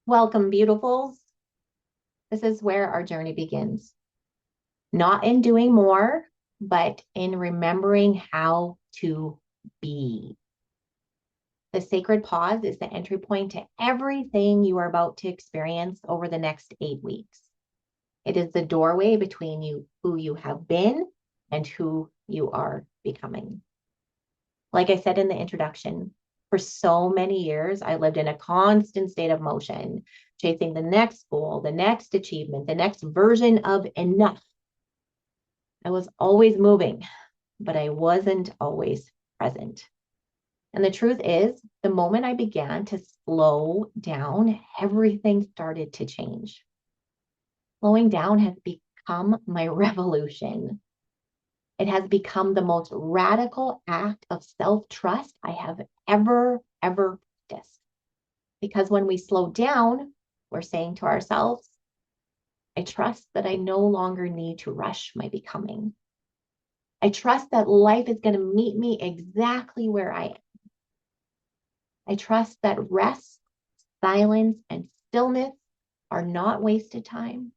Welcome, beautifuls. This is where our journey begins. Not in doing more, but in remembering how to be. The sacred pause is the entry point to everything you are about to experience over the next 8 weeks. It is the doorway between who you have been and who you are becoming. Like I said in the introduction, for so many years, I lived in a constant state of motion, chasing the next goal, the next achievement, the next version of enough. I was always moving, but I wasn't always present. And the truth is, the moment I began to slow down, everything started to change. Slowing down has become my revolution. It has become the most radical act of self-trust I have ever practiced. Because when we slow down, we're saying to ourselves, I trust that I no longer need to rush my becoming. I trust that life is going to meet me exactly where I am. I trust that rest, silence, and stillness are not wasted time.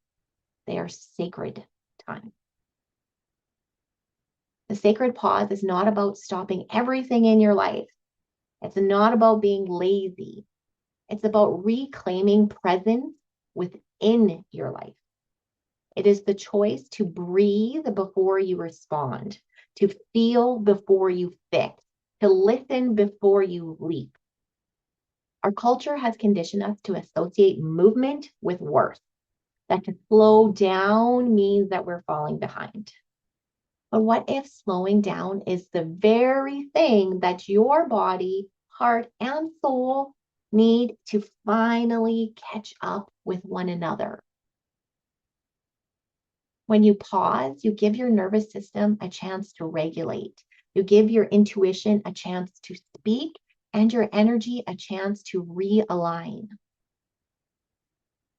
They are sacred time. The sacred pause is not about stopping everything in your life. It's not about being lazy. It's about reclaiming presence within your life. It is the choice to breathe before you respond, to feel before you fix, to listen before you leap. Our culture has conditioned us to associate movement with worth, that to slow down means that we're falling behind. But what if slowing down is the very thing that your body, heart, and soul need to finally catch up with one another? When you pause, you give your nervous system a chance to regulate. You give your intuition a chance to speak and your energy a chance to realign.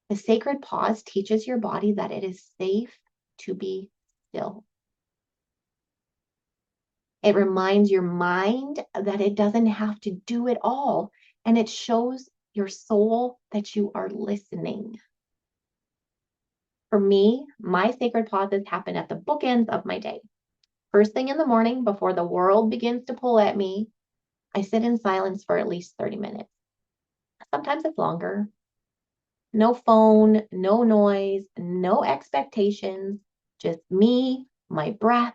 The sacred pause teaches your body that it is safe to be still. It reminds your mind that it doesn't have to do it all, and it shows your soul that you are listening. For me, my sacred pauses happen at the bookends of my day. First thing in the morning, before the world begins to pull at me, I sit in silence for at least 30 minutes. Sometimes it's longer. No phone, no noise, no expectations, just me, my breath,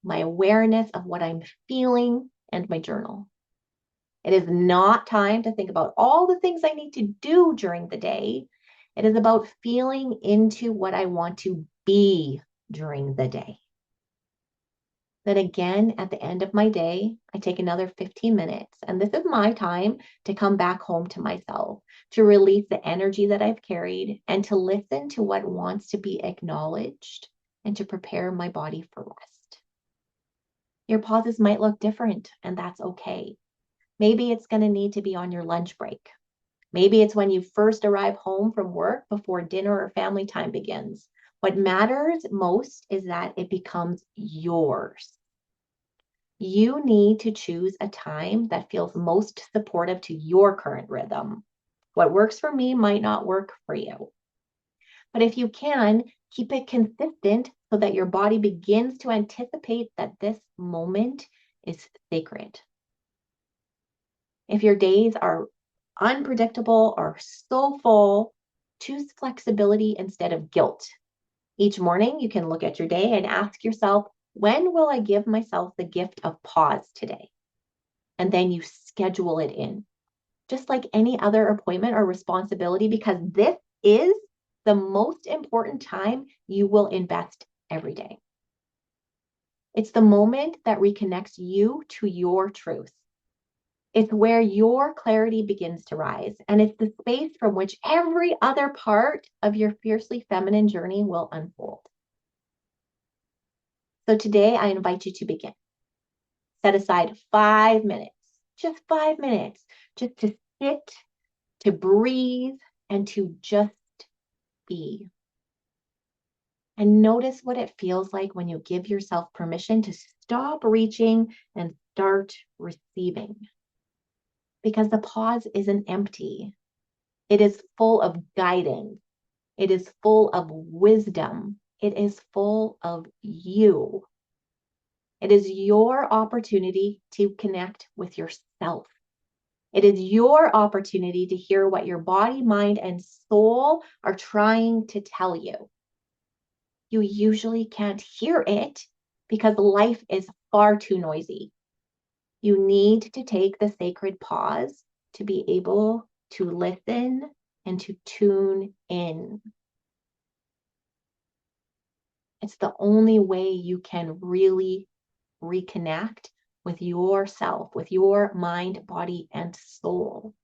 my awareness of what I'm feeling, and my journal. It is not time to think about all the things I need to do during the day. It is about feeling into what I want to be during the day. Then again, at the end of my day, I take another 15 minutes. And this is my time to come back home to myself, to release the energy that I've carried, and to listen to what wants to be acknowledged and to prepare my body for rest. Your pauses might look different, and that's okay. Maybe it's going to need to be on your lunch break. Maybe it's when you first arrive home from work before dinner or family time begins. What matters most is that it becomes yours. You need to choose a time that feels most supportive to your current rhythm. What works for me might not work for you. But if you can, keep it consistent so that your body begins to anticipate that this moment is sacred. If your days are unpredictable or so full, choose flexibility instead of guilt. Each morning, you can look at your day and ask yourself, when will I give myself the gift of pause today? And then you schedule it in, just like any other appointment or responsibility, because this is the most important time you will invest every day. It's the moment that reconnects you to your truth. It's where your clarity begins to rise, and it's the space from which every other part of your fiercely feminine journey will unfold. So today, I invite you to begin. Set aside 5 minutes, just 5 minutes, just to sit, to breathe, and to just be. And notice what it feels like when you give yourself permission to stop reaching and start receiving. Because the pause isn't empty. It is full of guidance. It is full of wisdom. It is full of you. It is your opportunity to connect with yourself. It is your opportunity to hear what your body, mind, and soul are trying to tell you. You usually can't hear it because life is far too noisy. You need to take the sacred pause to be able to listen and to tune in. It's the only way you can really reconnect with yourself, with your mind, body, and soul.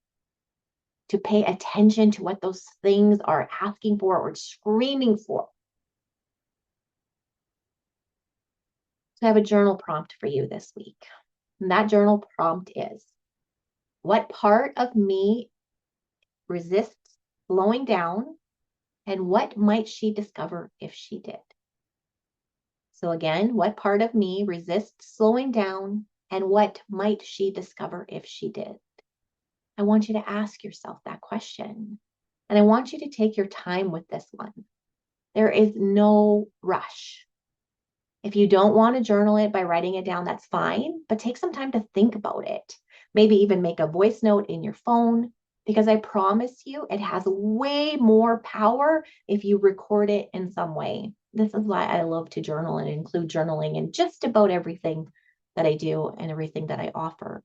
To pay attention to what those things are asking for or screaming for. So I have a journal prompt for you this week. And that journal prompt is, what part of me resists slowing down, and what might she discover if she did? So again, what part of me resists slowing down, and what might she discover if she did? I want you to ask yourself that question. And I want you to take your time with this one. There is no rush. If you don't want to journal it by writing it down, that's fine, but take some time to think about it. Maybe even make a voice note in your phone, because I promise you it has way more power if you record it in some way. This is why I love to journal and include journaling in just about everything that I do and everything that I offer.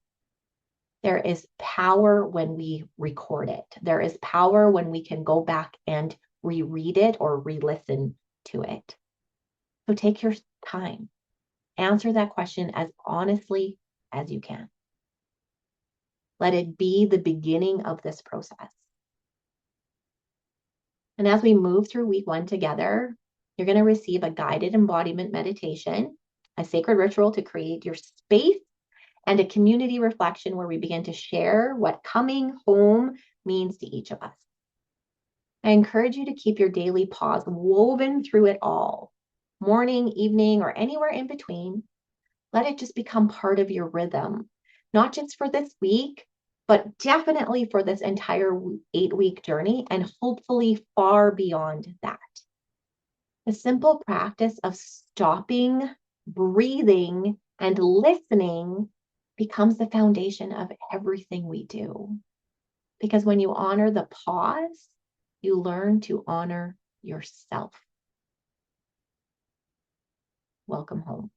There is power when we record it. There is power when we can go back and reread it or re-listen to it. So take your time. Answer that question as honestly as you can. Let it be the beginning of this process. And as we move through week 1 together, you're going to receive a guided embodiment meditation, a sacred ritual to create your space, and a community reflection where we begin to share what coming home means to each of us. I encourage you to keep your daily pause woven through it all, morning, evening, or anywhere in between. Let it just become part of your rhythm, not just for this week, but definitely for this entire 8-week journey, and hopefully far beyond that. The simple practice of stopping, breathing, and listening becomes the foundation of everything we do. Because when you honor the pause, you learn to honor yourself. Welcome home.